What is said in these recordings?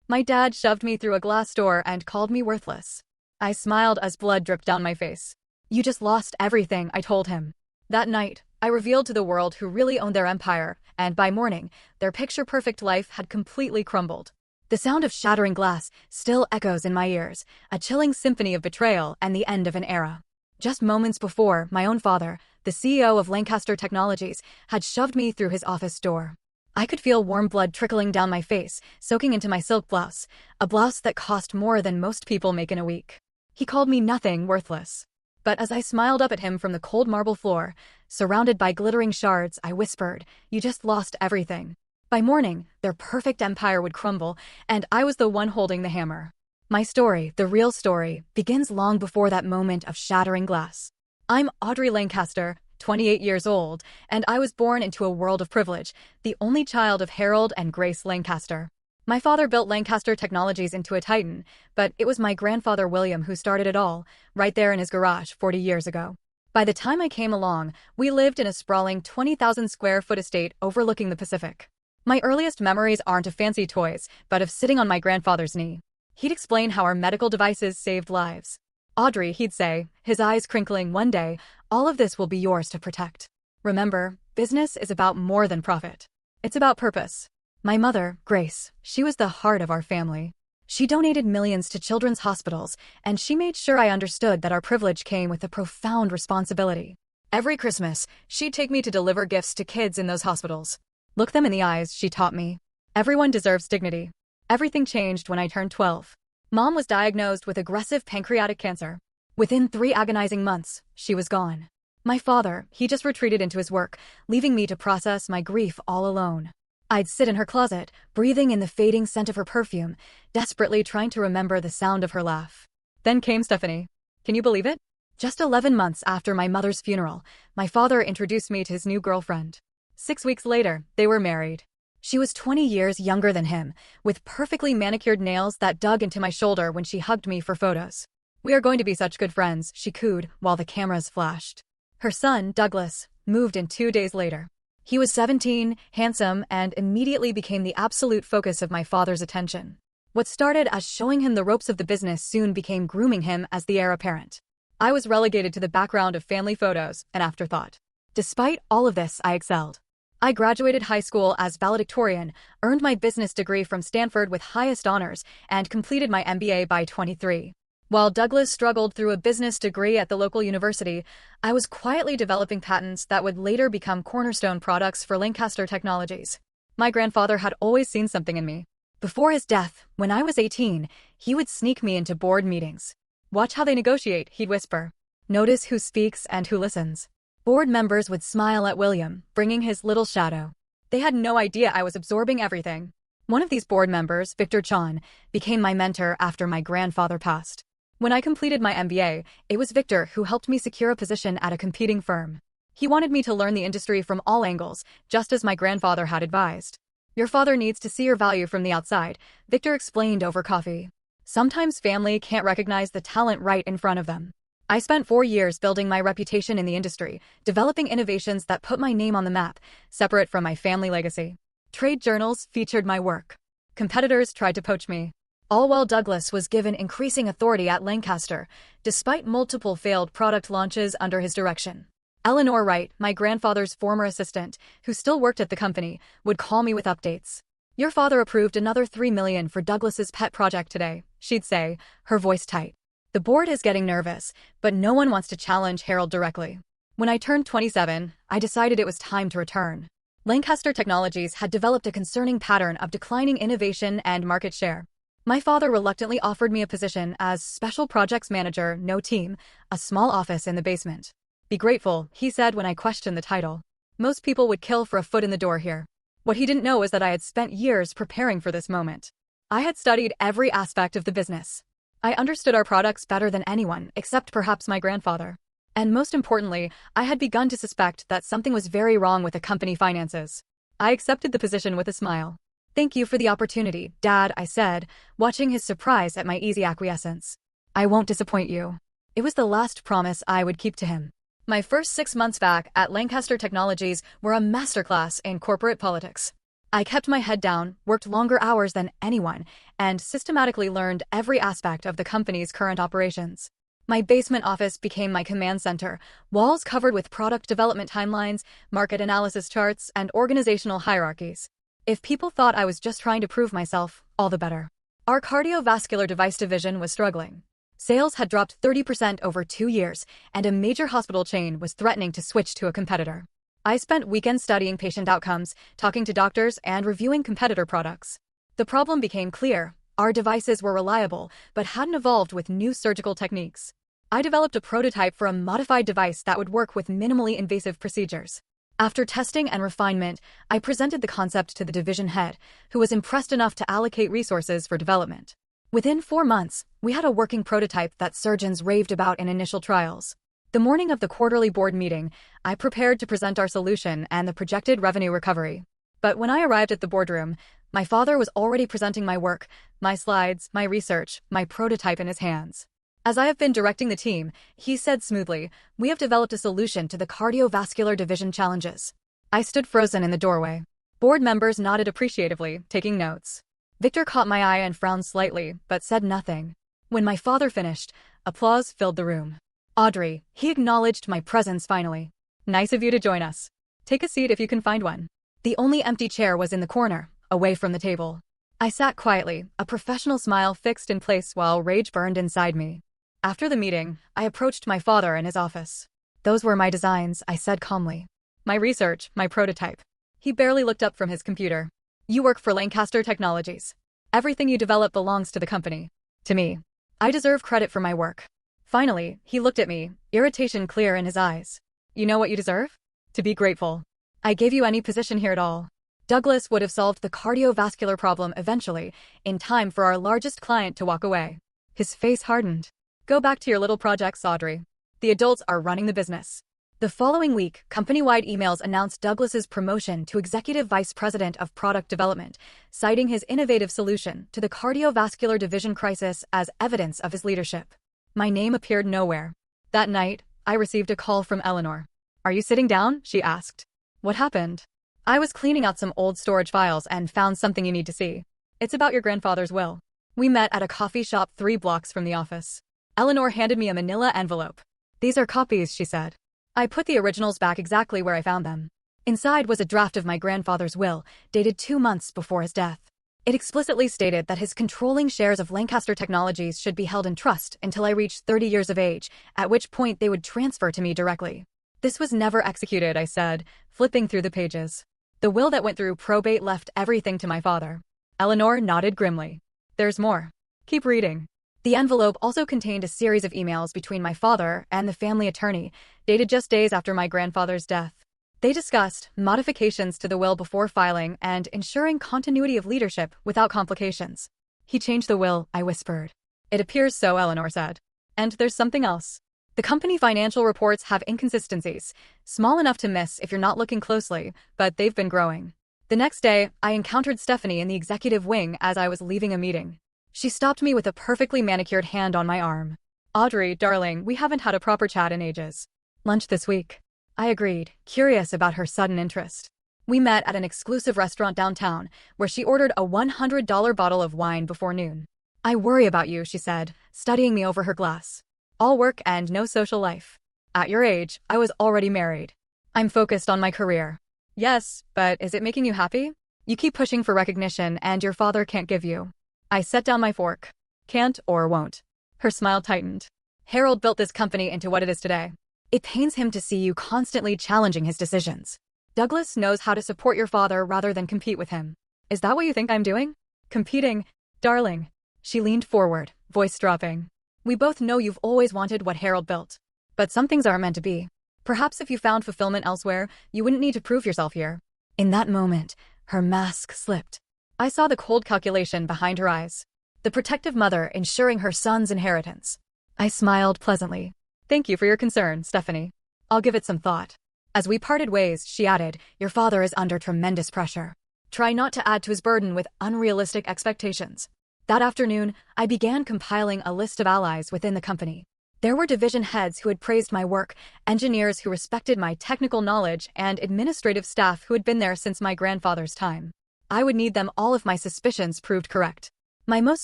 My dad shoved me through a glass door and called me worthless. I smiled as blood dripped down my face. You just lost everything, I told him. That night, I revealed to the world who really owned their empire, and by morning, their picture-perfect life had completely crumbled. The sound of shattering glass still echoes in my ears, a chilling symphony of betrayal and the end of an era. Just moments before, my own father, the CEO of Lancaster Technologies, had shoved me through his office door. I could feel warm blood trickling down my face, soaking into my silk blouse, a blouse that cost more than most people make in a week. He called me nothing, worthless. But as I smiled up at him from the cold marble floor, surrounded by glittering shards, I whispered, "You just lost everything." By morning, their perfect empire would crumble, and I was the one holding the hammer. My story, the real story, begins long before that moment of shattering glass. I'm Audrey Lancaster, 28 years old, and I was born into a world of privilege, the only child of Harold and Grace Lancaster. My father built Lancaster Technologies into a titan, but it was my grandfather William who started it all, right there in his garage 40 years ago. By the time I came along, we lived in a sprawling 20,000 square foot estate overlooking the Pacific. My earliest memories aren't of fancy toys, but of sitting on my grandfather's knee. He'd explain how our medical devices saved lives. "Audrey," he'd say, his eyes crinkling, "one day, all of this will be yours to protect. Remember, business is about more than profit. It's about purpose." My mother, Grace, she was the heart of our family. She donated millions to children's hospitals, and she made sure I understood that our privilege came with a profound responsibility. Every Christmas, she'd take me to deliver gifts to kids in those hospitals. Look them in the eyes, she taught me. Everyone deserves dignity. Everything changed when I turned 12. Mom was diagnosed with aggressive pancreatic cancer. Within 3 agonizing months, she was gone. My father, he just retreated into his work, leaving me to process my grief all alone. I'd sit in her closet, breathing in the fading scent of her perfume, desperately trying to remember the sound of her laugh. Then came Stephanie. Can you believe it? Just 11 months after my mother's funeral, my father introduced me to his new girlfriend. 6 weeks later, they were married. She was 20 years younger than him, with perfectly manicured nails that dug into my shoulder when she hugged me for photos. "We are going to be such good friends," she cooed while the cameras flashed. Her son, Douglas, moved in 2 days later. He was 17, handsome, and immediately became the absolute focus of my father's attention. What started as showing him the ropes of the business soon became grooming him as the heir apparent. I was relegated to the background of family photos, an afterthought. Despite all of this, I excelled. I graduated high school as valedictorian, earned my business degree from Stanford with highest honors, and completed my MBA by 23. While Douglas struggled through a business degree at the local university, I was quietly developing patents that would later become cornerstone products for Lancaster Technologies. My grandfather had always seen something in me. Before his death, when I was 18, he would sneak me into board meetings. "Watch how they negotiate," he'd whisper. "Notice who speaks and who listens." Board members would smile at William, bringing his little shadow. They had no idea I was absorbing everything. One of these board members, Victor Chan, became my mentor after my grandfather passed. When I completed my MBA, it was Victor who helped me secure a position at a competing firm. He wanted me to learn the industry from all angles, just as my grandfather had advised. "Your father needs to see your value from the outside," Victor explained over coffee. "Sometimes family can't recognize the talent right in front of them." I spent 4 years building my reputation in the industry, developing innovations that put my name on the map, separate from my family legacy. Trade journals featured my work. Competitors tried to poach me. All while Douglas was given increasing authority at Lancaster, despite multiple failed product launches under his direction. Eleanor Wright, my grandfather's former assistant, who still worked at the company, would call me with updates. "Your father approved another $3 million for Douglas's pet project today," she'd say, her voice tight. "The board is getting nervous, but no one wants to challenge Harold directly." When I turned 27, I decided it was time to return. Lancaster Technologies had developed a concerning pattern of declining innovation and market share. My father reluctantly offered me a position as Special Projects Manager, no team, a small office in the basement. "Be grateful," he said when I questioned the title. "Most people would kill for a foot in the door here." What he didn't know is that I had spent years preparing for this moment. I had studied every aspect of the business. I understood our products better than anyone, except perhaps my grandfather. And most importantly, I had begun to suspect that something was very wrong with the company finances. I accepted the position with a smile. "Thank you for the opportunity, Dad," I said, watching his surprise at my easy acquiescence. "I won't disappoint you." It was the last promise I would keep to him. My first 6 months back at Lancaster Technologies were a masterclass in corporate politics. I kept my head down, worked longer hours than anyone, and systematically learned every aspect of the company's current operations. My basement office became my command center, walls covered with product development timelines, market analysis charts, and organizational hierarchies. If people thought I was just trying to prove myself, all the better. Our cardiovascular device division was struggling. Sales had dropped 30% over 2 years, and a major hospital chain was threatening to switch to a competitor. I spent weekends studying patient outcomes, talking to doctors, and reviewing competitor products. The problem became clear. Our devices were reliable, but hadn't evolved with new surgical techniques. I developed a prototype for a modified device that would work with minimally invasive procedures. After testing and refinement, I presented the concept to the division head, who was impressed enough to allocate resources for development. Within 4 months, we had a working prototype that surgeons raved about in initial trials. The morning of the quarterly board meeting, I prepared to present our solution and the projected revenue recovery. But when I arrived at the boardroom, my father was already presenting my work, my slides, my research, my prototype in his hands. As I have been directing the team, he said smoothly, "We have developed a solution to the cardiovascular division challenges." I stood frozen in the doorway. Board members nodded appreciatively, taking notes. Victor caught my eye and frowned slightly, but said nothing. When my father finished, applause filled the room. "Audrey," he acknowledged my presence finally. "Nice of you to join us. Take a seat if you can find one." The only empty chair was in the corner, away from the table. I sat quietly, a professional smile fixed in place while rage burned inside me. After the meeting, I approached my father in his office. "Those were my designs," I said calmly. "My research, my prototype." He barely looked up from his computer. "You work for Lancaster Technologies. Everything you develop belongs to the company. To me. I deserve credit for my work." Finally, he looked at me, irritation clear in his eyes. "You know what you deserve? To be grateful. I gave you any position here at all. Douglas would have solved the cardiovascular problem eventually, in time for our largest client to walk away." His face hardened. "Go back to your little projects, Audrey. The adults are running the business." The following week, company-wide emails announced Douglas's promotion to Executive Vice President of Product Development, citing his innovative solution to the cardiovascular division crisis as evidence of his leadership. My name appeared nowhere. That night, I received a call from Eleanor. "Are you sitting down?" she asked. "What happened?" "I was cleaning out some old storage files and found something you need to see. It's about your grandfather's will." We met at a coffee shop 3 blocks from the office. Eleanor handed me a manila envelope. "These are copies," she said. I put the originals back exactly where I found them. Inside was a draft of my grandfather's will, dated 2 months before his death. It explicitly stated that his controlling shares of Lancaster Technologies should be held in trust until I reached 30 years of age, at which point they would transfer to me directly. "This was never executed," I said, flipping through the pages. "The will that went through probate left everything to my father." Eleanor nodded grimly. "There's more. Keep reading." The envelope also contained a series of emails between my father and the family attorney, dated just days after my grandfather's death. They discussed modifications to the will before filing and ensuring continuity of leadership without complications. "He changed the will," I whispered. "It appears so," Eleanor said. "And there's something else. The company financial reports have inconsistencies, small enough to miss if you're not looking closely, but they've been growing." The next day, I encountered Stephanie in the executive wing as I was leaving a meeting. She stopped me with a perfectly manicured hand on my arm. "Audrey, darling, we haven't had a proper chat in ages. Lunch this week." I agreed, curious about her sudden interest. We met at an exclusive restaurant downtown, where she ordered a $100 bottle of wine before noon. "I worry about you," she said, studying me over her glass. "All work and no social life. At your age, I was already married. I'm focused on my career." "Yes, but is it making you happy? You keep pushing for recognition and your father can't give you." I set down my fork. "Can't or won't." Her smile tightened. "Harold built this company into what it is today. It pains him to see you constantly challenging his decisions. Douglas knows how to support your father rather than compete with him. Is that what you think I'm doing? Competing? Darling." She leaned forward, voice dropping. "We both know you've always wanted what Harold built. But some things aren't meant to be. Perhaps if you found fulfillment elsewhere, you wouldn't need to prove yourself here." In that moment, her mask slipped. I saw the cold calculation behind her eyes. The protective mother ensuring her son's inheritance. I smiled pleasantly. "Thank you for your concern, Stephanie. I'll give it some thought." As we parted ways, she added, "Your father is under tremendous pressure. Try not to add to his burden with unrealistic expectations." That afternoon, I began compiling a list of allies within the company. There were division heads who had praised my work, engineers who respected my technical knowledge, and administrative staff who had been there since my grandfather's time. I would need them all if my suspicions proved correct. My most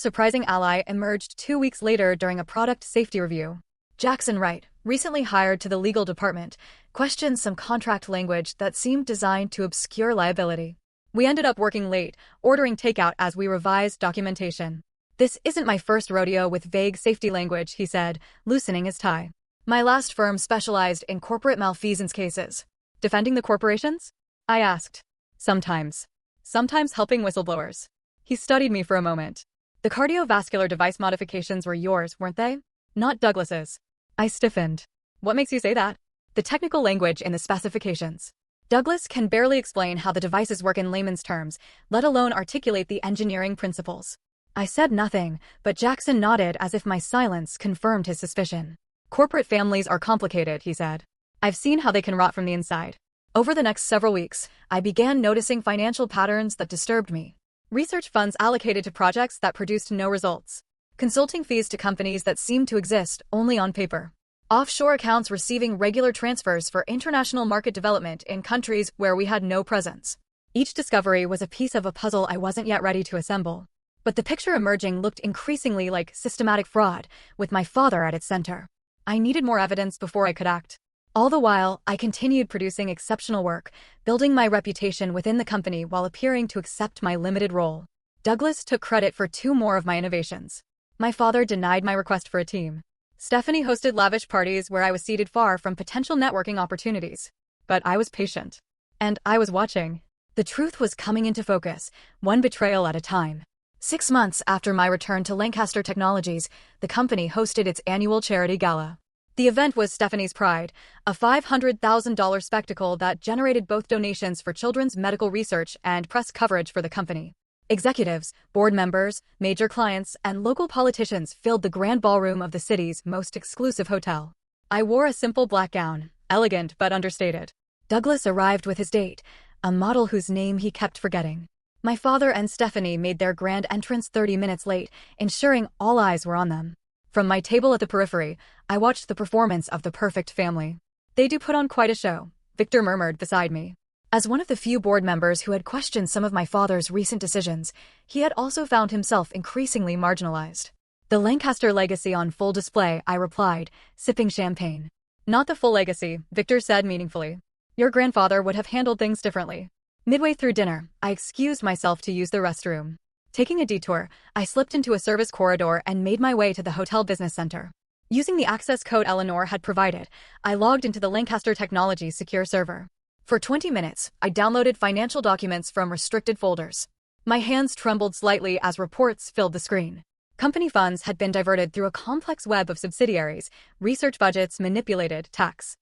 surprising ally emerged 2 weeks later during a product safety review. Jackson Wright, recently hired to the legal department, questioned some contract language that seemed designed to obscure liability. We ended up working late, ordering takeout as we revised documentation. "This isn't my first rodeo with vague safety language," he said, loosening his tie. "My last firm specialized in corporate malfeasance cases." "Defending the corporations?" I asked. "Sometimes. Sometimes helping whistleblowers." He studied me for a moment. "The cardiovascular device modifications were yours, weren't they? Not Douglas's." I stiffened. "What makes you say that?" "The technical language in the specifications. Douglas can barely explain how the devices work in layman's terms, let alone articulate the engineering principles." I said nothing, but Jackson nodded as if my silence confirmed his suspicion. "Corporate families are complicated," he said. "I've seen how they can rot from the inside." Over the next several weeks, I began noticing financial patterns that disturbed me. Research funds allocated to projects that produced no results. Consulting fees to companies that seemed to exist only on paper. Offshore accounts receiving regular transfers for international market development in countries where we had no presence. Each discovery was a piece of a puzzle I wasn't yet ready to assemble. But the picture emerging looked increasingly like systematic fraud, with my father at its center. I needed more evidence before I could act. All the while, I continued producing exceptional work, building my reputation within the company while appearing to accept my limited role. Douglas took credit for 2 more of my innovations. My father denied my request for a team. Stephanie hosted lavish parties where I was seated far from potential networking opportunities. But I was patient. And I was watching. The truth was coming into focus, one betrayal at a time. 6 months after my return to Lancaster Technologies, the company hosted its annual charity gala. The event was Stephanie's pride, a $500,000 spectacle that generated both donations for children's medical research and press coverage for the company. Executives, board members, major clients, and local politicians filled the grand ballroom of the city's most exclusive hotel. I wore a simple black gown, elegant but understated. Douglas arrived with his date, a model whose name he kept forgetting. My father and Stephanie made their grand entrance 30 minutes late, ensuring all eyes were on them. From my table at the periphery, I watched the performance of the perfect family. "They do put on quite a show," Victor murmured beside me. As one of the few board members who had questioned some of my father's recent decisions, he had also found himself increasingly marginalized. "The Lancaster legacy on full display," I replied, sipping champagne. "Not the full legacy," Victor said meaningfully. "Your grandfather would have handled things differently." Midway through dinner, I excused myself to use the restroom. Taking a detour, I slipped into a service corridor and made my way to the hotel business center. Using the access code Eleanor had provided, I logged into the Lancaster Technologies secure server. For 20 minutes, I downloaded financial documents from restricted folders. My hands trembled slightly as reports filled the screen. Company funds had been diverted through a complex web of subsidiaries, research budgets manipulated, tax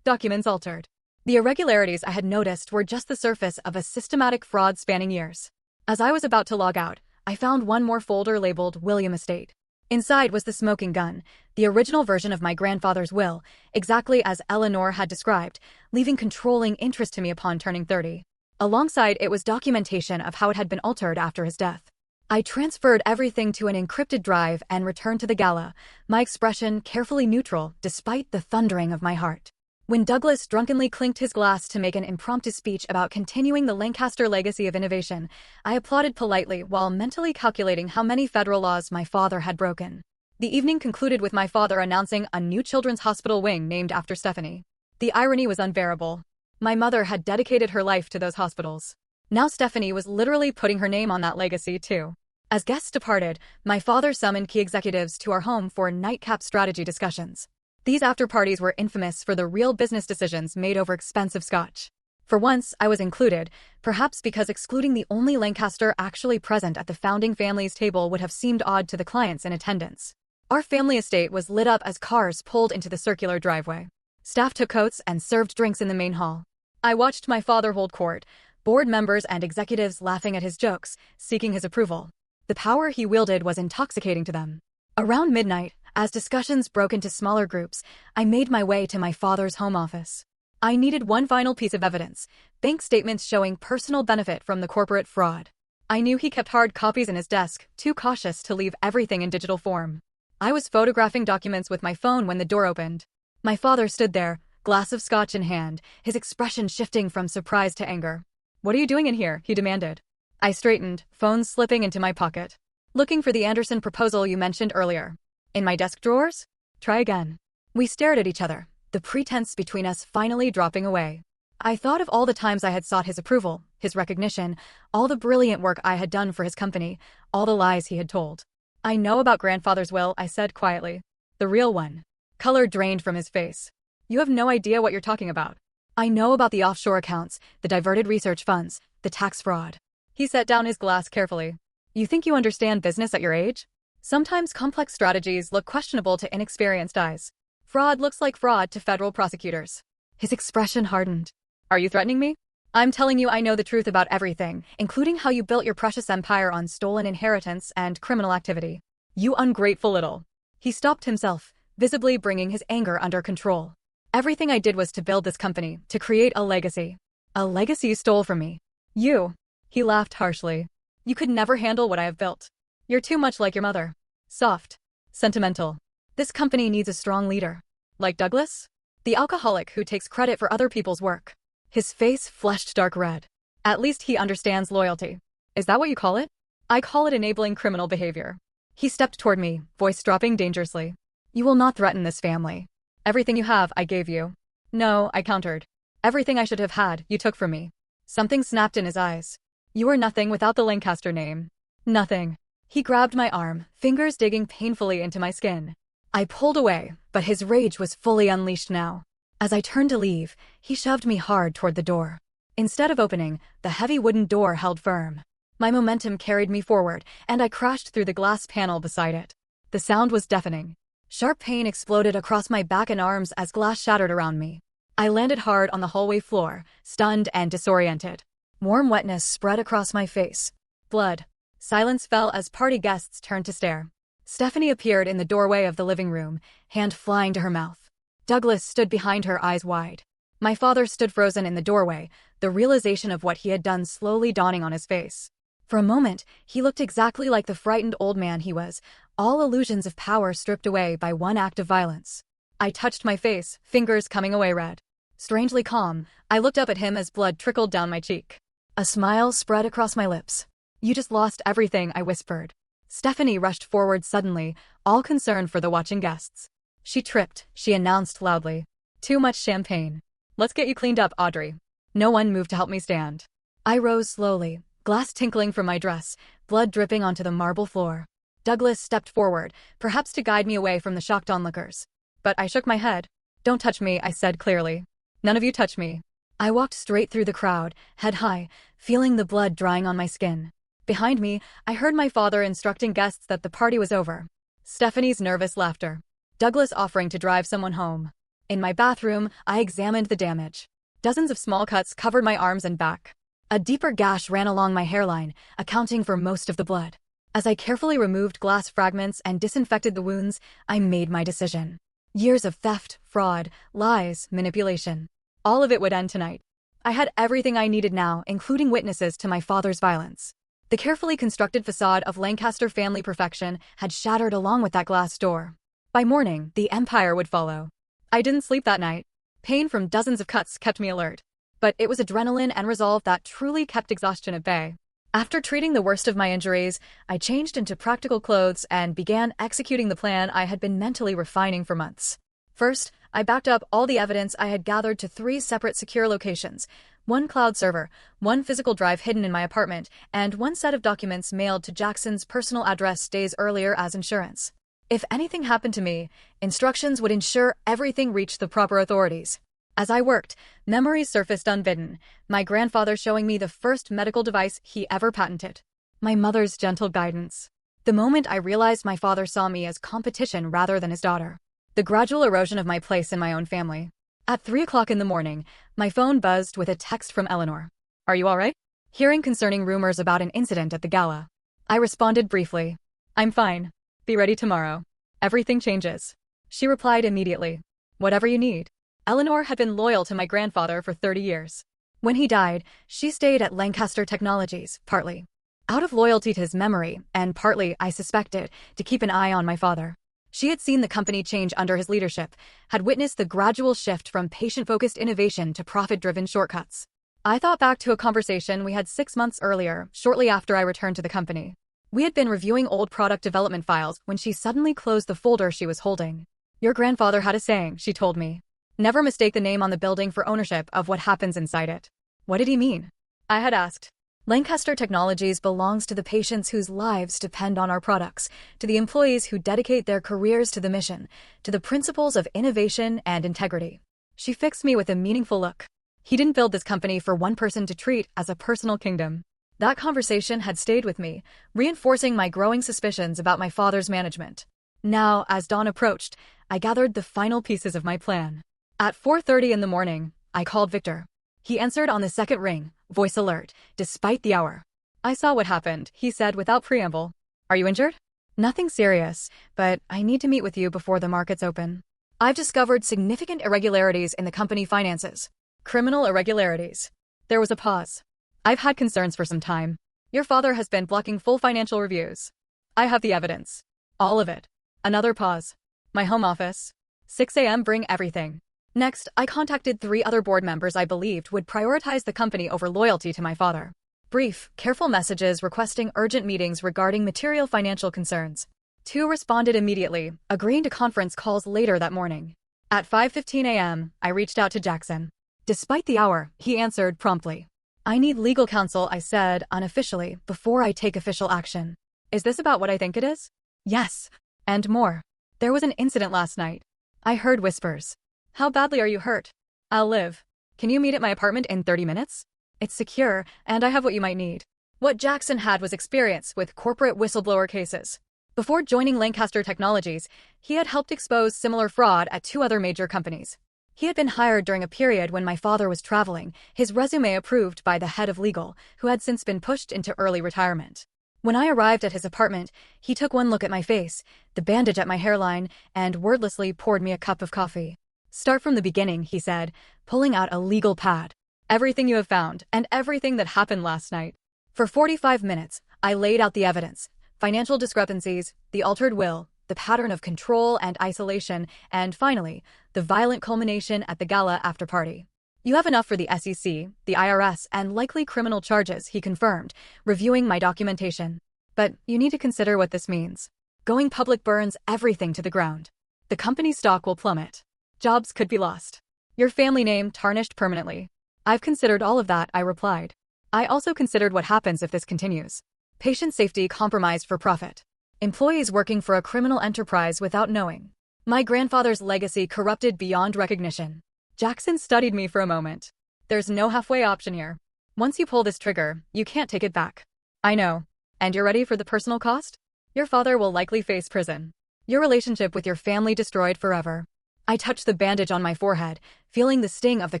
documents altered. The irregularities I had noticed were just the surface of a systematic fraud spanning years. As I was about to log out, I found one more folder labeled William Estate. Inside was the smoking gun, the original version of my grandfather's will, exactly as Eleanor had described, leaving controlling interest to me upon turning 30. Alongside it was documentation of how it had been altered after his death. I transferred everything to an encrypted drive and returned to the gala, my expression carefully neutral despite the thundering of my heart. When Douglas drunkenly clinked his glass to make an impromptu speech about continuing the Lancaster legacy of innovation, I applauded politely while mentally calculating how many federal laws my father had broken. The evening concluded with my father announcing a new children's hospital wing named after Stephanie. The irony was unbearable. My mother had dedicated her life to those hospitals. Now Stephanie was literally putting her name on that legacy too. As guests departed, my father summoned key executives to our home for nightcap strategy discussions. These after-parties were infamous for the real business decisions made over expensive scotch. For once, I was included, perhaps because excluding the only Lancaster actually present at the founding family's table would have seemed odd to the clients in attendance. Our family estate was lit up as cars pulled into the circular driveway. Staff took coats and served drinks in the main hall. I watched my father hold court, board members and executives laughing at his jokes, seeking his approval. The power he wielded was intoxicating to them. Around midnight, as discussions broke into smaller groups, I made my way to my father's home office. I needed one final piece of evidence, bank statements showing personal benefit from the corporate fraud. I knew he kept hard copies in his desk, too cautious to leave everything in digital form. I was photographing documents with my phone when the door opened. My father stood there, glass of scotch in hand, his expression shifting from surprise to anger. "What are you doing in here?" he demanded. I straightened, phone slipping into my pocket. "Looking for the Anderson proposal you mentioned earlier." "In my desk drawers?" "Try again." We stared at each other, the pretense between us finally dropping away. I thought of all the times I had sought his approval, his recognition, all the brilliant work I had done for his company, all the lies he had told. "I know about grandfather's will," I said quietly. "The real one." Color drained from his face. "You have no idea what you're talking about." "I know about the offshore accounts, the diverted research funds, the tax fraud." He set down his glass carefully. "You think you understand business at your age? Sometimes complex strategies look questionable to inexperienced eyes. Fraud looks like fraud to federal prosecutors." His expression hardened. "Are you threatening me?" "I'm telling you I know the truth about everything, including how you built your precious empire on stolen inheritance and criminal activity." "You ungrateful little." He stopped himself, visibly bringing his anger under control. "Everything I did was to build this company, to create a legacy." "A legacy you stole from me." "You." He laughed harshly. "You could never handle what I have built. You're too much like your mother. Soft. Sentimental. This company needs a strong leader. Like Douglas? The alcoholic who takes credit for other people's work." His face flushed dark red. "At least he understands loyalty." "Is that what you call it?" "I call it enabling criminal behavior." He stepped toward me, voice dropping dangerously. "You will not threaten this family. Everything you have, I gave you." "No," I countered. "Everything I should have had, you took from me." Something snapped in his eyes. "You are nothing without the Lancaster name." "Nothing." He grabbed my arm, fingers digging painfully into my skin. I pulled away, but his rage was fully unleashed now. As I turned to leave, he shoved me hard toward the door. Instead of opening, the heavy wooden door held firm. My momentum carried me forward, and I crashed through the glass panel beside it. The sound was deafening. Sharp pain exploded across my back and arms as glass shattered around me. I landed hard on the hallway floor, stunned and disoriented. Warm wetness spread across my face. Blood. Silence fell as party guests turned to stare. Stephanie appeared in the doorway of the living room, hand flying to her mouth. Douglas stood behind her, eyes wide. My father stood frozen in the doorway, the realization of what he had done slowly dawning on his face. For a moment, he looked exactly like the frightened old man he was, all illusions of power stripped away by one act of violence. I touched my face, fingers coming away red. Strangely calm, I looked up at him as blood trickled down my cheek. A smile spread across my lips. "You just lost everything," I whispered. Stephanie rushed forward suddenly, all concerned for the watching guests. "She tripped," she announced loudly. "Too much champagne. Let's get you cleaned up, Audrey." No one moved to help me stand. I rose slowly, glass tinkling from my dress, blood dripping onto the marble floor. Douglas stepped forward, perhaps to guide me away from the shocked onlookers. But I shook my head. "Don't touch me," I said clearly. "None of you touch me." I walked straight through the crowd, head high, feeling the blood drying on my skin. Behind me, I heard my father instructing guests that the party was over. Stephanie's nervous laughter. Douglas offering to drive someone home. In my bathroom, I examined the damage. Dozens of small cuts covered my arms and back. A deeper gash ran along my hairline, accounting for most of the blood. As I carefully removed glass fragments and disinfected the wounds, I made my decision. Years of theft, fraud, lies, manipulation. All of it would end tonight. I had everything I needed now, including witnesses to my father's violence. The carefully constructed facade of Lancaster family perfection had shattered along with that glass door. By morning, the empire would follow. I didn't sleep that night. Pain from dozens of cuts kept me alert. But it was adrenaline and resolve that truly kept exhaustion at bay. After treating the worst of my injuries, I changed into practical clothes and began executing the plan I had been mentally refining for months. First, I backed up all the evidence I had gathered to 3 separate secure locations: one cloud server, one physical drive hidden in my apartment, and one set of documents mailed to Jackson's personal address days earlier as insurance. If anything happened to me, instructions would ensure everything reached the proper authorities. As I worked, memories surfaced unbidden, my grandfather showing me the first medical device he ever patented. My mother's gentle guidance. The moment I realized my father saw me as competition rather than his daughter. The gradual erosion of my place in my own family. At 3 o'clock in the morning, my phone buzzed with a text from Eleanor. "Are you all right?" Hearing concerning rumors about an incident at the gala. I responded briefly. "I'm fine. Be ready tomorrow. Everything changes." She replied immediately. "Whatever you need." Eleanor had been loyal to my grandfather for 30 years. When he died, she stayed at Lancaster Technologies, partly out of loyalty to his memory, and partly, I suspected, to keep an eye on my father. She had seen the company change under his leadership, had witnessed the gradual shift from patient-focused innovation to profit-driven shortcuts. I thought back to a conversation we had 6 months earlier, shortly after I returned to the company. We had been reviewing old product development files when she suddenly closed the folder she was holding. "Your grandfather had a saying," she told me. "Never mistake the name on the building for ownership of what happens inside it." What did he mean? I had asked. Lancaster Technologies belongs to the patients whose lives depend on our products, to the employees who dedicate their careers to the mission, to the principles of innovation and integrity. She fixed me with a meaningful look. He didn't build this company for one person to treat as a personal kingdom. That conversation had stayed with me, reinforcing my growing suspicions about my father's management. Now, as dawn approached, I gathered the final pieces of my plan. At 4:30 in the morning, I called Victor. He answered on the second ring, voice alert, despite the hour. "I saw what happened," he said without preamble. "Are you injured?" "Nothing serious, but I need to meet with you before the markets open. I've discovered significant irregularities in the company finances." "Criminal irregularities?" There was a pause. "I've had concerns for some time. Your father has been blocking full financial reviews. I have the evidence. All of it." Another pause. "My home office. 6 a.m. Bring everything." Next, I contacted 3 other board members I believed would prioritize the company over loyalty to my father. Brief, careful messages requesting urgent meetings regarding material financial concerns. 2 responded immediately, agreeing to conference calls later that morning. At 5:15 a.m., I reached out to Jackson. Despite the hour, he answered promptly. "I need legal counsel," I said unofficially, "before I take official action." "Is this about what I think it is?" "Yes. And more. There was an incident last night." I heard whispers. "How badly are you hurt?" "I'll live. Can you meet at my apartment in 30 minutes? It's secure, and I have what you might need." What Jackson had was experience with corporate whistleblower cases. Before joining Lancaster Technologies, he had helped expose similar fraud at 2 other major companies. He had been hired during a period when my father was traveling, his resume approved by the head of legal, who had since been pushed into early retirement. When I arrived at his apartment, he took one look at my face, the bandage at my hairline, and wordlessly poured me a cup of coffee. "Start from the beginning," he said, pulling out a legal pad. "Everything you have found, and everything that happened last night." For 45 minutes, I laid out the evidence, financial discrepancies, the altered will, the pattern of control and isolation, and finally, the violent culmination at the gala after-party. "You have enough for the SEC, the IRS, and likely criminal charges," he confirmed, reviewing my documentation. "But you need to consider what this means. Going public burns everything to the ground. The company's stock will plummet. Jobs could be lost. Your family name tarnished permanently." "I've considered all of that," I replied. "I also considered what happens if this continues. Patient safety compromised for profit. Employees working for a criminal enterprise without knowing. My grandfather's legacy corrupted beyond recognition." Jackson studied me for a moment. "There's no halfway option here. Once you pull this trigger, you can't take it back." "I know. And you're ready for the personal cost? Your father will likely face prison. Your relationship with your family destroyed forever." I touched the bandage on my forehead, feeling the sting of the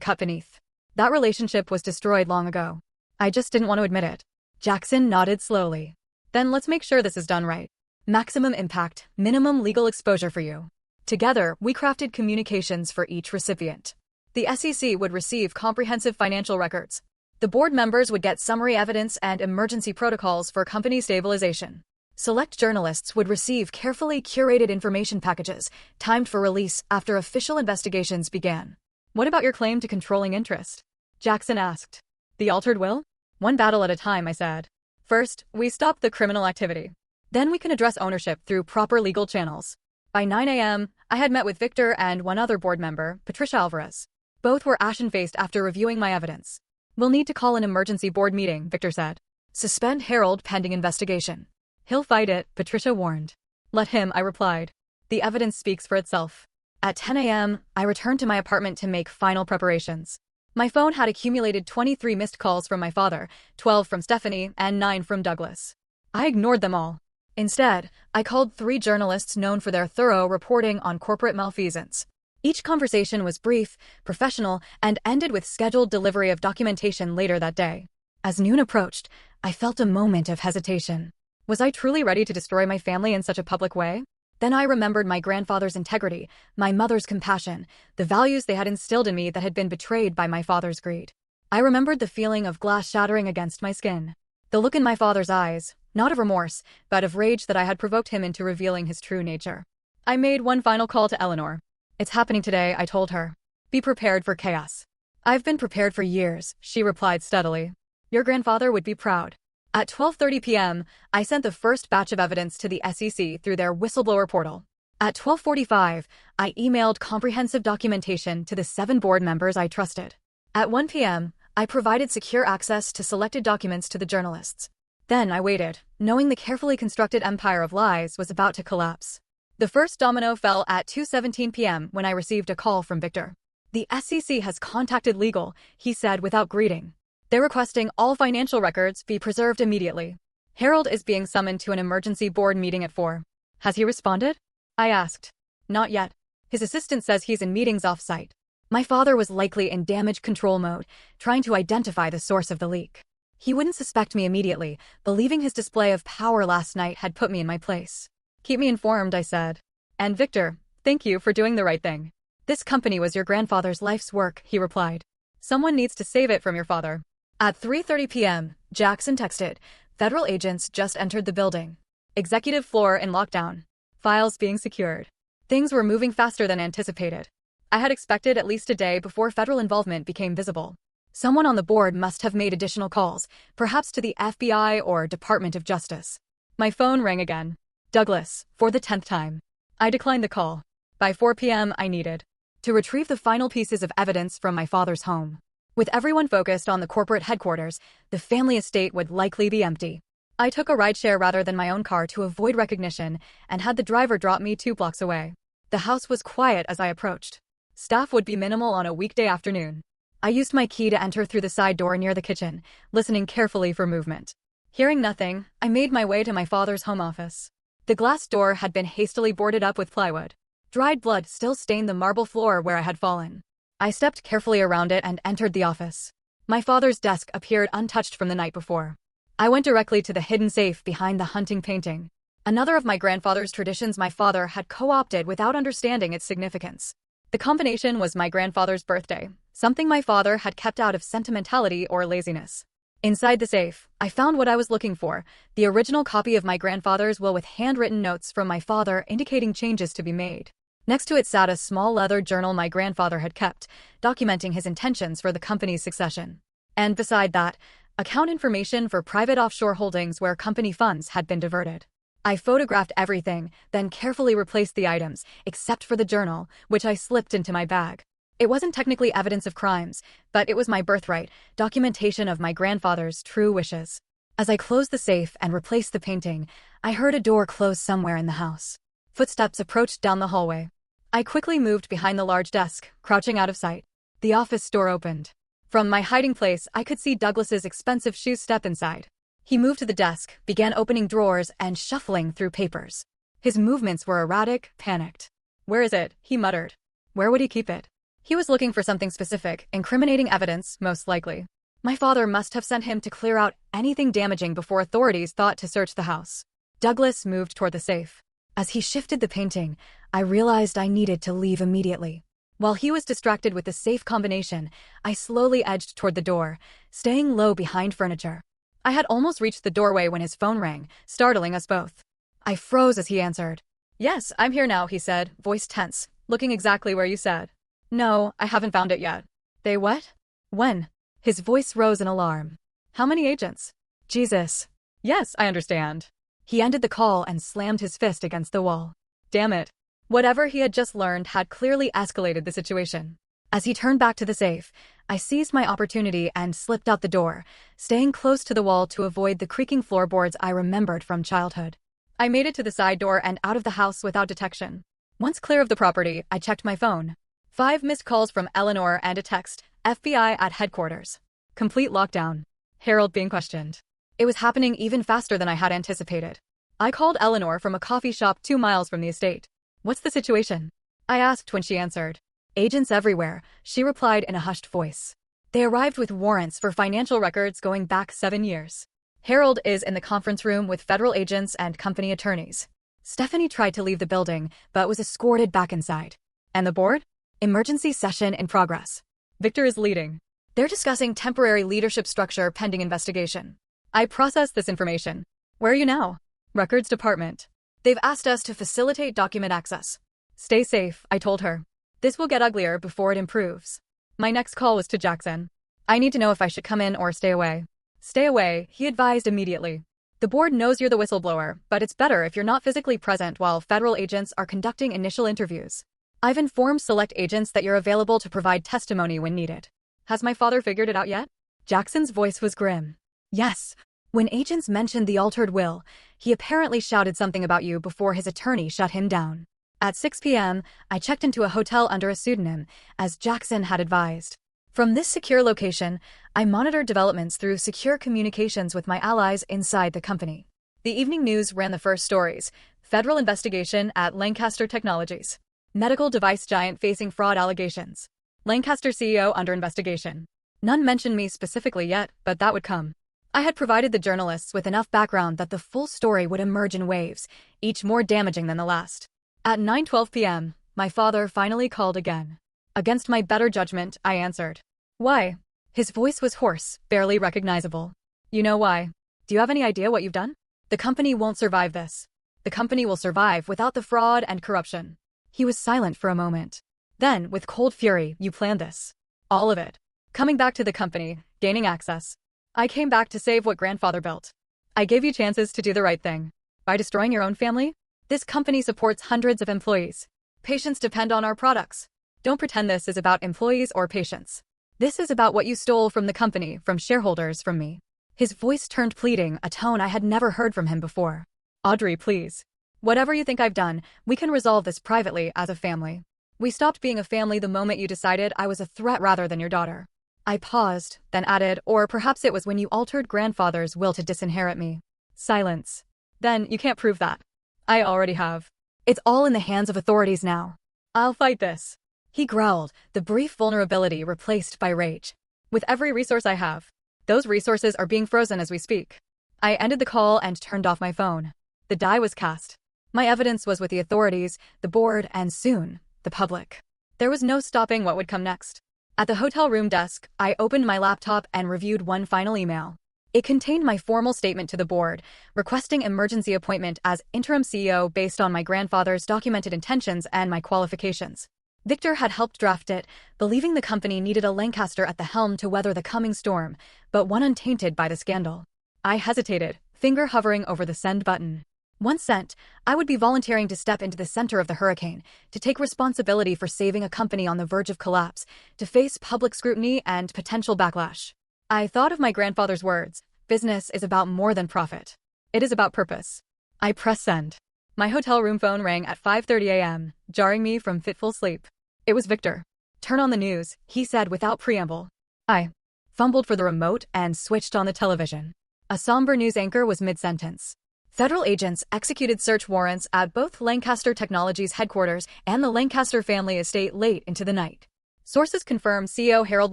cut beneath. "That relationship was destroyed long ago. I just didn't want to admit it." Jackson nodded slowly. "Then let's make sure this is done right. Maximum impact, minimum legal exposure for you." Together, we crafted communications for each recipient. The SEC would receive comprehensive financial records. The board members would get summary evidence and emergency protocols for company stabilization. Select journalists would receive carefully curated information packages, timed for release after official investigations began. "What about your claim to controlling interest?" Jackson asked. "The altered will?" "One battle at a time," I said. "First, we stop the criminal activity. Then we can address ownership through proper legal channels." By 9 a.m., I had met with Victor and one other board member, Patricia Alvarez. Both were ashen-faced after reviewing my evidence. "We'll need to call an emergency board meeting," Victor said. "Suspend Harold pending investigation." "He'll fight it," Patricia warned. "Let him," I replied. "The evidence speaks for itself." At 10 a.m., I returned to my apartment to make final preparations. My phone had accumulated 23 missed calls from my father, 12 from Stephanie, and 9 from Douglas. I ignored them all. Instead, I called 3 journalists known for their thorough reporting on corporate malfeasance. Each conversation was brief, professional, and ended with scheduled delivery of documentation later that day. As noon approached, I felt a moment of hesitation. Was I truly ready to destroy my family in such a public way? Then I remembered my grandfather's integrity, my mother's compassion, the values they had instilled in me that had been betrayed by my father's greed. I remembered the feeling of glass shattering against my skin. The look in my father's eyes, not of remorse, but of rage that I had provoked him into revealing his true nature. I made one final call to Eleanor. It's happening today, I told her. Be prepared for chaos. I've been prepared for years, she replied steadily. Your grandfather would be proud. At 12:30 p.m., I sent the first batch of evidence to the SEC through their whistleblower portal. At 12:45, I emailed comprehensive documentation to the 7 board members I trusted. At 1 p.m., I provided secure access to selected documents to the journalists. Then I waited, knowing the carefully constructed empire of lies was about to collapse. The first domino fell at 2:17 p.m. when I received a call from Victor. The SEC has contacted legal, he said without greeting. They're requesting all financial records be preserved immediately. Harold is being summoned to an emergency board meeting at 4. Has he responded? I asked. Not yet. His assistant says he's in meetings off-site. My father was likely in damage control mode, trying to identify the source of the leak. He wouldn't suspect me immediately, believing his display of power last night had put me in my place. Keep me informed, I said. And Victor, thank you for doing the right thing. This company was your grandfather's life's work, he replied. Someone needs to save it from your father. At 3:30 p.m., Jackson texted, federal agents just entered the building. Executive floor in lockdown. Files being secured. Things were moving faster than anticipated. I had expected at least a day before federal involvement became visible. Someone on the board must have made additional calls, perhaps to the FBI or Department of Justice. My phone rang again. Douglas, for the 10th time. I declined the call. By 4 p.m., I needed to retrieve the final pieces of evidence from my father's home. With everyone focused on the corporate headquarters, the family estate would likely be empty. I took a rideshare rather than my own car to avoid recognition and had the driver drop me 2 blocks away. The house was quiet as I approached. Staff would be minimal on a weekday afternoon. I used my key to enter through the side door near the kitchen, listening carefully for movement. Hearing nothing, I made my way to my father's home office. The glass door had been hastily boarded up with plywood. Dried blood still stained the marble floor where I had fallen. I stepped carefully around it and entered the office. My father's desk appeared untouched from the night before. I went directly to the hidden safe behind the hunting painting. Another of my grandfather's traditions my father had co-opted without understanding its significance. The combination was my grandfather's birthday, something my father had kept out of sentimentality or laziness. Inside the safe, I found what I was looking for, the original copy of my grandfather's will with handwritten notes from my father indicating changes to be made. Next to it sat a small leather journal my grandfather had kept, documenting his intentions for the company's succession. And beside that, account information for private offshore holdings where company funds had been diverted. I photographed everything, then carefully replaced the items, except for the journal, which I slipped into my bag. It wasn't technically evidence of crimes, but it was my birthright, documentation of my grandfather's true wishes. As I closed the safe and replaced the painting, I heard a door close somewhere in the house. Footsteps approached down the hallway. I quickly moved behind the large desk, crouching out of sight. The office door opened. From my hiding place, I could see Douglas's expensive shoes step inside. He moved to the desk, began opening drawers and shuffling through papers. His movements were erratic, panicked. Where is it? He muttered. Where would he keep it? He was looking for something specific, incriminating evidence, most likely. My father must have sent him to clear out anything damaging before authorities thought to search the house. Douglas moved toward the safe. As he shifted the painting, I realized I needed to leave immediately. While he was distracted with the safe combination, I slowly edged toward the door, staying low behind furniture. I had almost reached the doorway when his phone rang, startling us both. I froze as he answered. Yes, I'm here now, he said, voice tense, looking exactly where you said. No, I haven't found it yet. They what? When? His voice rose in alarm. How many agents? Jesus. Yes, I understand. He ended the call and slammed his fist against the wall. Damn it. Whatever he had just learned had clearly escalated the situation. As he turned back to the safe, I seized my opportunity and slipped out the door, staying close to the wall to avoid the creaking floorboards I remembered from childhood. I made it to the side door and out of the house without detection. Once clear of the property, I checked my phone. 5 missed calls from Eleanor and a text, FBI at headquarters. Complete lockdown. Harold being questioned. It was happening even faster than I had anticipated. I called Eleanor from a coffee shop 2 miles from the estate. What's the situation? I asked when she answered. Agents everywhere, she replied in a hushed voice. They arrived with warrants for financial records going back 7 years. Harold is in the conference room with federal agents and company attorneys. Stephanie tried to leave the building, but was escorted back inside. And the board? Emergency session in progress. Victor is leading. They're discussing temporary leadership structure pending investigation. I processed this information. Where are you now? Records department. They've asked us to facilitate document access. Stay safe, I told her. This will get uglier before it improves. My next call was to Jackson. I need to know if I should come in or stay away. Stay away, he advised immediately. The board knows you're the whistleblower, but it's better if you're not physically present while federal agents are conducting initial interviews. I've informed select agents that you're available to provide testimony when needed. Has my father figured it out yet? Jackson's voice was grim. Yes. When agents mentioned the altered will, he apparently shouted something about you before his attorney shut him down. At 6 p.m., I checked into a hotel under a pseudonym, as Jackson had advised. From this secure location, I monitored developments through secure communications with my allies inside the company. The evening news ran the first stories: federal investigation at Lancaster Technologies. Medical device giant facing fraud allegations. Lancaster CEO under investigation. None mentioned me specifically yet, but that would come. I had provided the journalists with enough background that the full story would emerge in waves, each more damaging than the last. At 9:12 p.m., my father finally called again. Against my better judgment, I answered. Why? His voice was hoarse, barely recognizable. You know why? Do you have any idea what you've done? The company won't survive this. The company will survive without the fraud and corruption. He was silent for a moment. Then, with cold fury, you planned this. All of it. Coming back to the company, gaining access. I came back to save what grandfather built. I gave you chances to do the right thing. By destroying your own family? This company supports hundreds of employees. Patients depend on our products. Don't pretend this is about employees or patients. This is about what you stole from the company, from shareholders, from me. His voice turned pleading, a tone I had never heard from him before. Audrey, please. Whatever you think I've done, we can resolve this privately as a family. We stopped being a family the moment you decided I was a threat rather than your daughter. I paused, then added, or perhaps it was when you altered grandfather's will to disinherit me. Silence. Then, you can't prove that. I already have. It's all in the hands of authorities now. I'll fight this. He growled, the brief vulnerability replaced by rage. With every resource I have. Those resources are being frozen as we speak. I ended the call and turned off my phone. The die was cast. My evidence was with the authorities, the board, and soon, the public. There was no stopping what would come next. At the hotel room desk, I opened my laptop and reviewed one final email. It contained my formal statement to the board, requesting emergency appointment as interim CEO based on my grandfather's documented intentions and my qualifications. Victor had helped draft it, believing the company needed a Lancaster at the helm to weather the coming storm, but one untainted by the scandal. I hesitated, finger hovering over the send button. Once sent, I would be volunteering to step into the center of the hurricane, to take responsibility for saving a company on the verge of collapse, to face public scrutiny and potential backlash. I thought of my grandfather's words, business is about more than profit. It is about purpose. I pressed send. My hotel room phone rang at 5:30 a.m., jarring me from fitful sleep. It was Victor. Turn on the news, he said without preamble. I fumbled for the remote and switched on the television. A somber news anchor was mid-sentence. Federal agents executed search warrants at both Lancaster Technologies headquarters and the Lancaster family estate late into the night. Sources confirm CEO Harold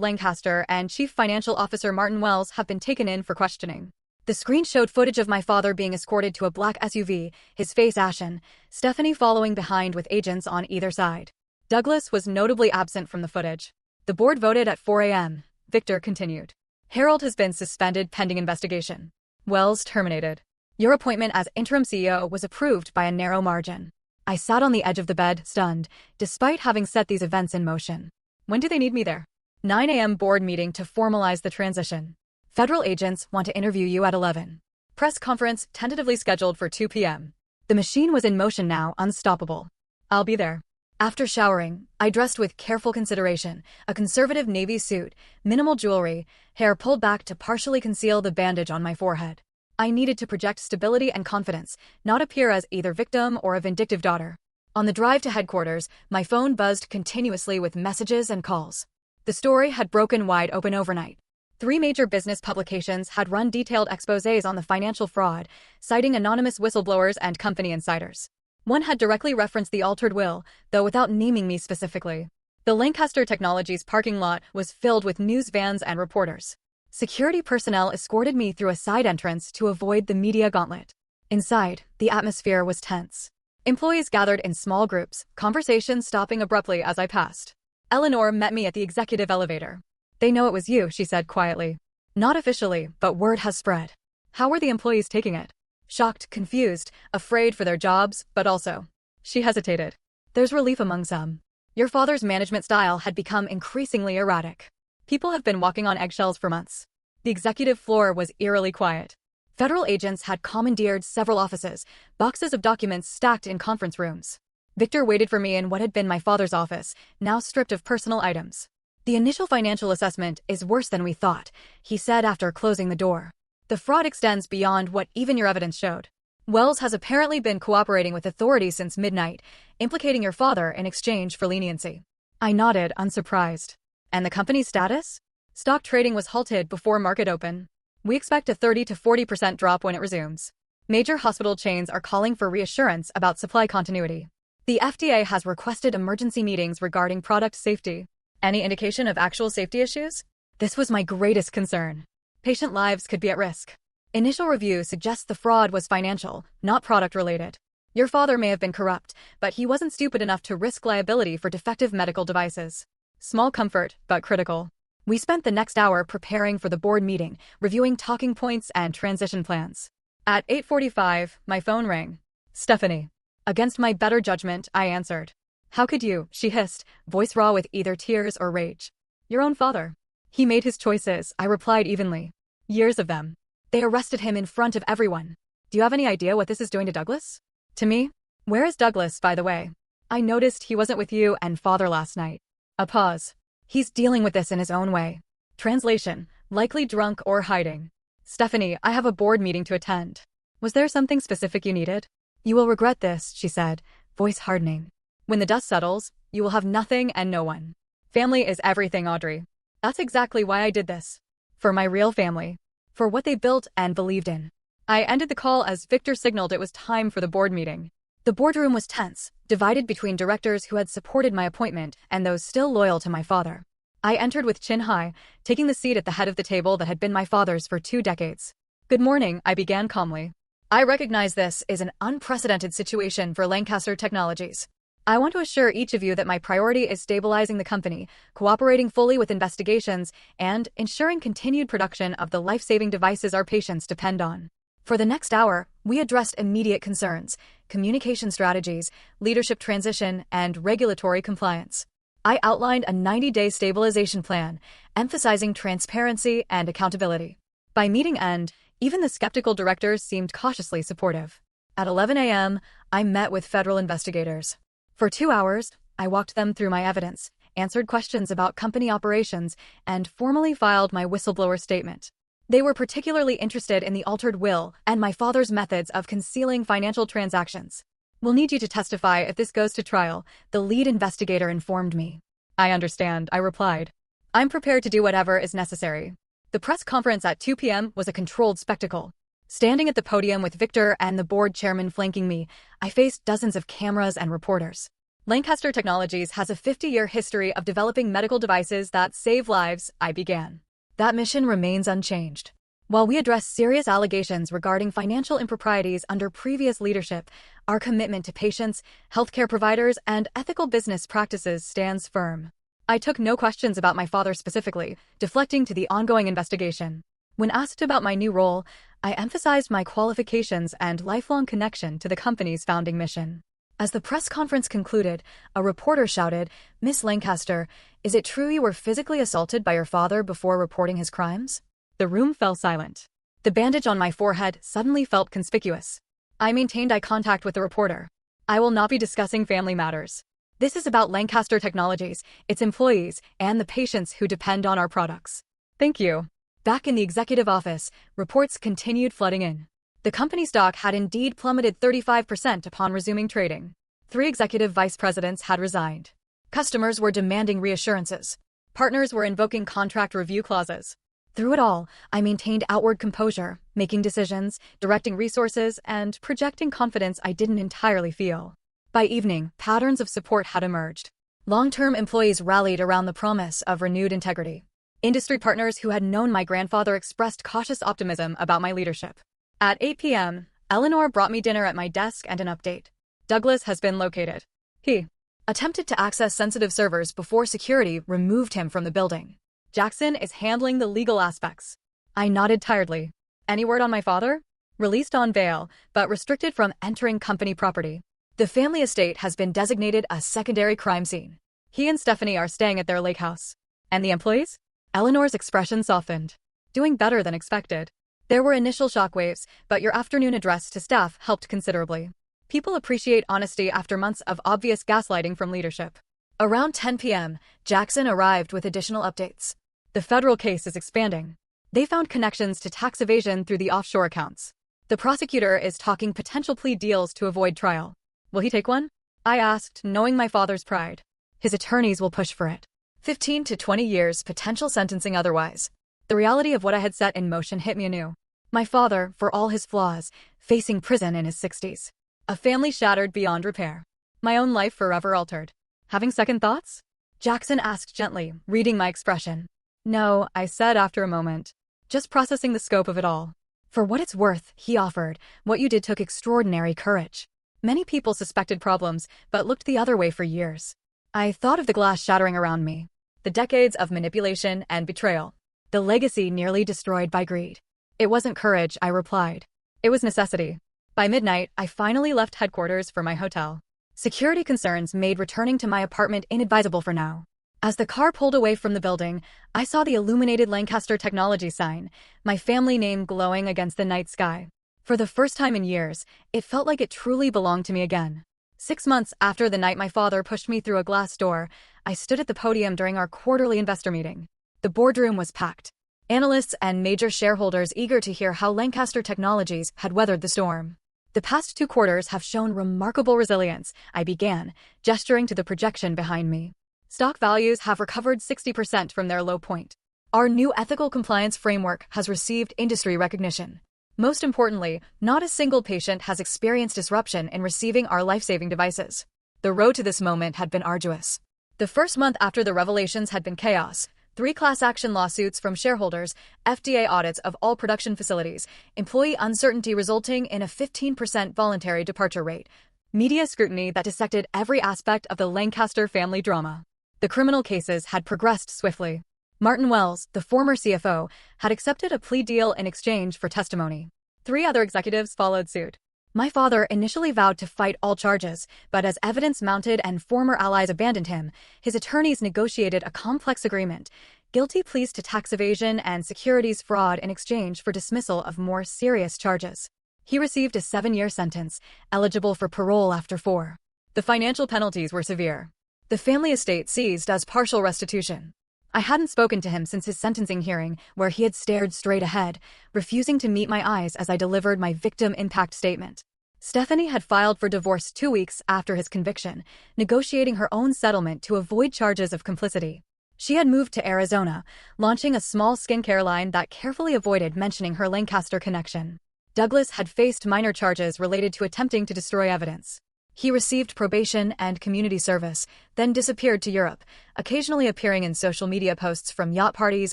Lancaster and Chief Financial Officer Martin Wells have been taken in for questioning. The screen showed footage of my father being escorted to a black SUV, his face ashen, Stephanie following behind with agents on either side. Douglas was notably absent from the footage. The board voted at 4 a.m. Victor continued. Harold has been suspended pending investigation. Wells terminated. Your appointment as interim CEO was approved by a narrow margin. I sat on the edge of the bed, stunned, despite having set these events in motion. When do they need me there? 9 a.m. board meeting to formalize the transition. Federal agents want to interview you at 11. Press conference tentatively scheduled for 2 p.m. The machine was in motion now, unstoppable. I'll be there. After showering, I dressed with careful consideration, a conservative navy suit, minimal jewelry, hair pulled back to partially conceal the bandage on my forehead. I needed to project stability and confidence, not appear as either victim or a vindictive daughter. On the drive to headquarters, my phone buzzed continuously with messages and calls. The story had broken wide open overnight. 3 major business publications had run detailed exposés on the financial fraud, citing anonymous whistleblowers and company insiders. One had directly referenced the altered will, though without naming me specifically. The Lancaster Technologies parking lot was filled with news vans and reporters. Security personnel escorted me through a side entrance to avoid the media gauntlet. Inside, the atmosphere was tense. Employees gathered in small groups, conversations stopping abruptly as I passed. Eleanor met me at the executive elevator. They know it was you, she said quietly. Not officially, but word has spread. How were the employees taking it? Shocked, confused, afraid for their jobs, but also. She hesitated. There's relief among some. Your father's management style had become increasingly erratic. People have been walking on eggshells for months. The executive floor was eerily quiet. Federal agents had commandeered several offices, boxes of documents stacked in conference rooms. Victor waited for me in what had been my father's office, now stripped of personal items. The initial financial assessment is worse than we thought, he said after closing the door. The fraud extends beyond what even your evidence showed. Wells has apparently been cooperating with authorities since midnight, implicating your father in exchange for leniency. I nodded, unsurprised. And the company's status? Stock trading was halted before market open. We expect a 30 to 40% drop when it resumes. Major hospital chains are calling for reassurance about supply continuity. The FDA has requested emergency meetings regarding product safety. Any indication of actual safety issues? This was my greatest concern. Patient lives could be at risk. Initial review suggests the fraud was financial, not product-related. Your father may have been corrupt, but he wasn't stupid enough to risk liability for defective medical devices. Small comfort, but critical. We spent the next hour preparing for the board meeting, reviewing talking points and transition plans. At 8:45, my phone rang. Stephanie. Against my better judgment, I answered. How could you? She hissed, voice raw with either tears or rage. Your own father. He made his choices, I replied evenly. Years of them. They arrested him in front of everyone. Do you have any idea what this is doing to Douglas? To me? Where is Douglas, by the way? I noticed he wasn't with you and father last night. A pause. He's dealing with this in his own way. Translation, likely drunk or hiding. Stephanie, I have a board meeting to attend. Was there something specific you needed? You will regret this, she said, voice hardening. When the dust settles, you will have nothing and no one. Family is everything, Audrey. That's exactly why I did this. For my real family. For what they built and believed in. I ended the call as Victor signaled it was time for the board meeting. The boardroom was tense, divided between directors who had supported my appointment and those still loyal to my father. I entered with chin high, taking the seat at the head of the table that had been my father's for 2 decades. Good morning, I began calmly. I recognize this is an unprecedented situation for Lancaster Technologies. I want to assure each of you that my priority is stabilizing the company, cooperating fully with investigations, and ensuring continued production of the life-saving devices our patients depend on. For the next hour, we addressed immediate concerns, communication strategies, leadership transition, and regulatory compliance. I outlined a 90-day stabilization plan, emphasizing transparency and accountability. By meeting end, even the skeptical directors seemed cautiously supportive. At 11 a.m., I met with federal investigators. For 2 hours, I walked them through my evidence, answered questions about company operations, and formally filed my whistleblower statement. They were particularly interested in the altered will and my father's methods of concealing financial transactions. We'll need you to testify if this goes to trial, the lead investigator informed me. I understand, I replied. I'm prepared to do whatever is necessary. The press conference at 2 p.m. was a controlled spectacle. Standing at the podium with Victor and the board chairman flanking me, I faced dozens of cameras and reporters. Lancaster Technologies has a 50-year history of developing medical devices that save lives, I began. That mission remains unchanged. While we address serious allegations regarding financial improprieties under previous leadership, our commitment to patients, healthcare providers, and ethical business practices stands firm. I took no questions about my father specifically, deflecting to the ongoing investigation. When asked about my new role, I emphasized my qualifications and lifelong connection to the company's founding mission. As the press conference concluded, a reporter shouted, "Miss Lancaster, is it true you were physically assaulted by your father before reporting his crimes?" The room fell silent. The bandage on my forehead suddenly felt conspicuous. I maintained eye contact with the reporter. I will not be discussing family matters. This is about Lancaster Technologies, its employees, and the patients who depend on our products. Thank you. Back in the executive office, reports continued flooding in. The company stock had indeed plummeted 35% upon resuming trading. 3 executive vice presidents had resigned. Customers were demanding reassurances. Partners were invoking contract review clauses. Through it all, I maintained outward composure, making decisions, directing resources, and projecting confidence I didn't entirely feel. By evening, patterns of support had emerged. Long-term employees rallied around the promise of renewed integrity. Industry partners who had known my grandfather expressed cautious optimism about my leadership. At 8 p.m., Eleanor brought me dinner at my desk and an update. Douglas has been located. He attempted to access sensitive servers before security removed him from the building. Jackson is handling the legal aspects. I nodded tiredly. Any word on my father? released on bail, but restricted from entering company property. The family estate has been designated a secondary crime scene. He and Stephanie are staying at their lake house. And the employees? Eleanor's expression softened. Doing better than expected. There were initial shockwaves, but your afternoon address to staff helped considerably. People appreciate honesty after months of obvious gaslighting from leadership. Around 10 p.m., Jackson arrived with additional updates. The federal case is expanding. They found connections to tax evasion through the offshore accounts. The prosecutor is talking potential plea deals to avoid trial. Will he take one? I asked, knowing my father's pride. His attorneys will push for it. 15 to 20 years, potential sentencing otherwise. The reality of what I had set in motion hit me anew. My father, for all his flaws, facing prison in his 60s. A family shattered beyond repair. My own life forever altered. Having second thoughts? Jackson asked gently, reading my expression. No, I said after a moment. Just processing the scope of it all. For what it's worth, he offered, what you did took extraordinary courage. Many people suspected problems, but looked the other way for years. I thought of the glass shattering around me. The decades of manipulation and betrayal. The legacy nearly destroyed by greed. It wasn't courage, I replied. It was necessity. By midnight, I finally left headquarters for my hotel. Security concerns made returning to my apartment inadvisable for now. As the car pulled away from the building, I saw the illuminated Lancaster Technology sign, my family name glowing against the night sky. For the first time in years, it felt like it truly belonged to me again. 6 months after the night my father pushed me through a glass door, I stood at the podium during our quarterly investor meeting. The boardroom was packed. Analysts and major shareholders eager to hear how Lancaster Technologies had weathered the storm. The past 2 quarters have shown remarkable resilience, I began, gesturing to the projection behind me. Stock values have recovered 60% from their low point. Our new ethical compliance framework has received industry recognition. Most importantly, not a single patient has experienced disruption in receiving our life-saving devices. The road to this moment had been arduous. The first month after the revelations had been chaos. 3 class action lawsuits from shareholders, FDA audits of all production facilities, employee uncertainty resulting in a 15% voluntary departure rate, media scrutiny that dissected every aspect of the Lancaster family drama. The criminal cases had progressed swiftly. Martin Wells, the former CFO, had accepted a plea deal in exchange for testimony. 3 other executives followed suit. My father initially vowed to fight all charges, but as evidence mounted and former allies abandoned him, his attorneys negotiated a complex agreement, guilty pleas to tax evasion and securities fraud in exchange for dismissal of more serious charges. He received a 7-year sentence, eligible for parole after 4. The financial penalties were severe. The family estate seized as partial restitution. I hadn't spoken to him since his sentencing hearing, where he had stared straight ahead, refusing to meet my eyes as I delivered my victim impact statement. Stephanie had filed for divorce 2 weeks after his conviction, negotiating her own settlement to avoid charges of complicity. She had moved to Arizona, launching a small skincare line that carefully avoided mentioning her Lancaster connection. Douglas had faced minor charges related to attempting to destroy evidence. He received probation and community service, then disappeared to Europe, occasionally appearing in social media posts from yacht parties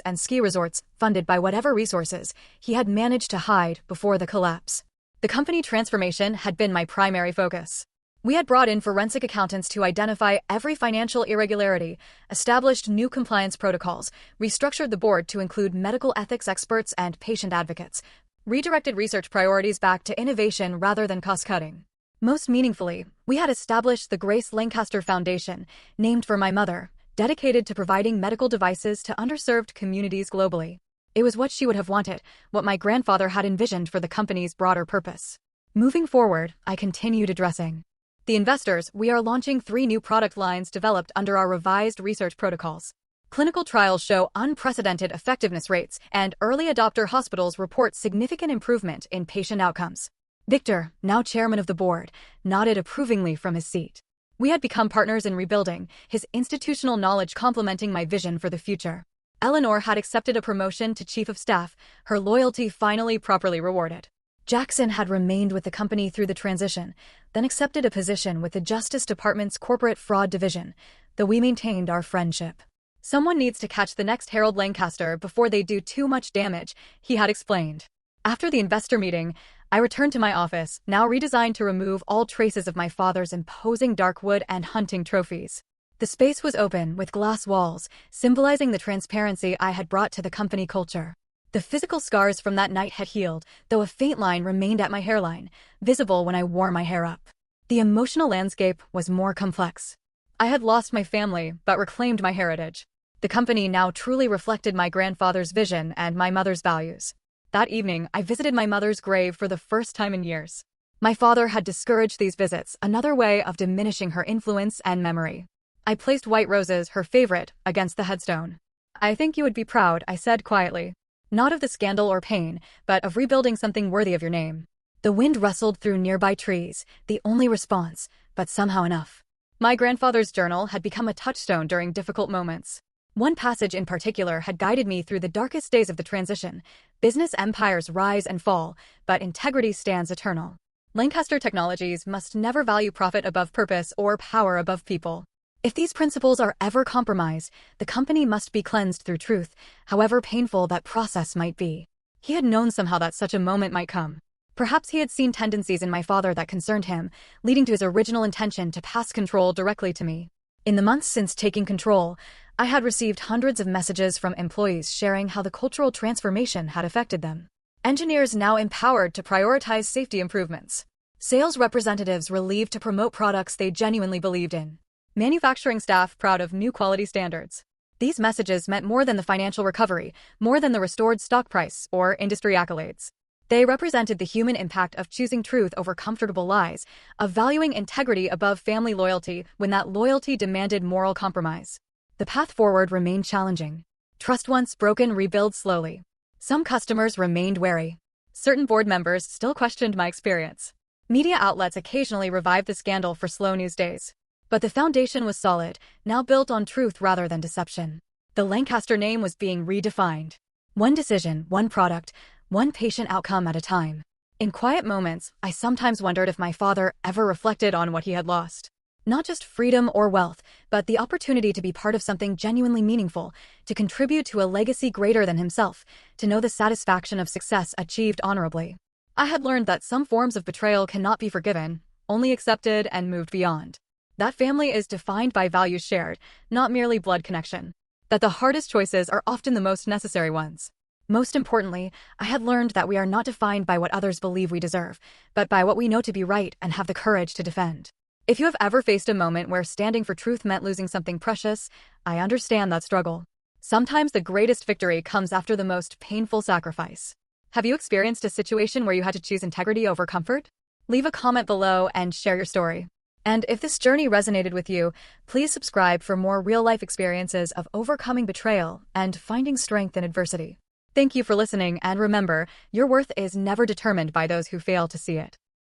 and ski resorts funded by whatever resources he had managed to hide before the collapse. The company transformation had been my primary focus. We had brought in forensic accountants to identify every financial irregularity, established new compliance protocols, restructured the board to include medical ethics experts and patient advocates, redirected research priorities back to innovation rather than cost-cutting. Most meaningfully, we had established the Grace Lancaster Foundation, named for my mother, dedicated to providing medical devices to underserved communities globally. It was what she would have wanted, what my grandfather had envisioned for the company's broader purpose. Moving forward, I continued addressing the investors. We are launching 3 new product lines developed under our revised research protocols. Clinical trials show unprecedented effectiveness rates, and early adopter hospitals report significant improvement in patient outcomes. Victor, now chairman of the board, nodded approvingly from his seat. We had become partners in rebuilding, his institutional knowledge complementing my vision for the future. Eleanor had accepted a promotion to chief of staff, her loyalty finally properly rewarded. Jackson had remained with the company through the transition, then accepted a position with the Justice Department's corporate fraud division, though we maintained our friendship. Someone needs to catch the next Harold Lancaster before they do too much damage, he had explained. After the investor meeting, I returned to my office, now redesigned to remove all traces of my father's imposing dark wood and hunting trophies. The space was open, with glass walls, symbolizing the transparency I had brought to the company culture. The physical scars from that night had healed, though a faint line remained at my hairline, visible when I wore my hair up. The emotional landscape was more complex. I had lost my family, but reclaimed my heritage. The company now truly reflected my grandfather's vision and my mother's values. That evening, I visited my mother's grave for the first time in years. My father had discouraged these visits, another way of diminishing her influence and memory. I placed white roses, her favorite, against the headstone. "I think you would be proud," I said quietly. "Not of the scandal or pain, but of rebuilding something worthy of your name." The wind rustled through nearby trees, the only response, but somehow enough. My grandfather's journal had become a touchstone during difficult moments. One passage in particular had guided me through the darkest days of the transition. Business empires rise and fall, but integrity stands eternal. Lancaster Technologies must never value profit above purpose or power above people. If these principles are ever compromised, the company must be cleansed through truth, however painful that process might be. He had known somehow that such a moment might come. Perhaps he had seen tendencies in my father that concerned him, leading to his original intention to pass control directly to me. In the months since taking control, I had received hundreds of messages from employees sharing how the cultural transformation had affected them. Engineers now empowered to prioritize safety improvements. Sales representatives relieved to promote products they genuinely believed in. Manufacturing staff proud of new quality standards. These messages meant more than the financial recovery, more than the restored stock price or industry accolades. They represented the human impact of choosing truth over comfortable lies, of valuing integrity above family loyalty when that loyalty demanded moral compromise. The path forward remained challenging. Trust once broken, rebuild slowly. Some customers remained wary. Certain board members still questioned my experience. Media outlets occasionally revived the scandal for slow news days. But the foundation was solid, now built on truth rather than deception. The Lancaster name was being redefined. One decision, one product, one patient outcome at a time. In quiet moments, I sometimes wondered if my father ever reflected on what he had lost. Not just freedom or wealth, but the opportunity to be part of something genuinely meaningful, to contribute to a legacy greater than himself, to know the satisfaction of success achieved honorably. I had learned that some forms of betrayal cannot be forgiven, only accepted and moved beyond. That family is defined by values shared, not merely blood connection. That the hardest choices are often the most necessary ones. Most importantly, I had learned that we are not defined by what others believe we deserve, but by what we know to be right and have the courage to defend. If you have ever faced a moment where standing for truth meant losing something precious, I understand that struggle. Sometimes the greatest victory comes after the most painful sacrifice. Have you experienced a situation where you had to choose integrity over comfort? Leave a comment below and share your story. And if this journey resonated with you, please subscribe for more real-life experiences of overcoming betrayal and finding strength in adversity. Thank you for listening, and remember, your worth is never determined by those who fail to see it.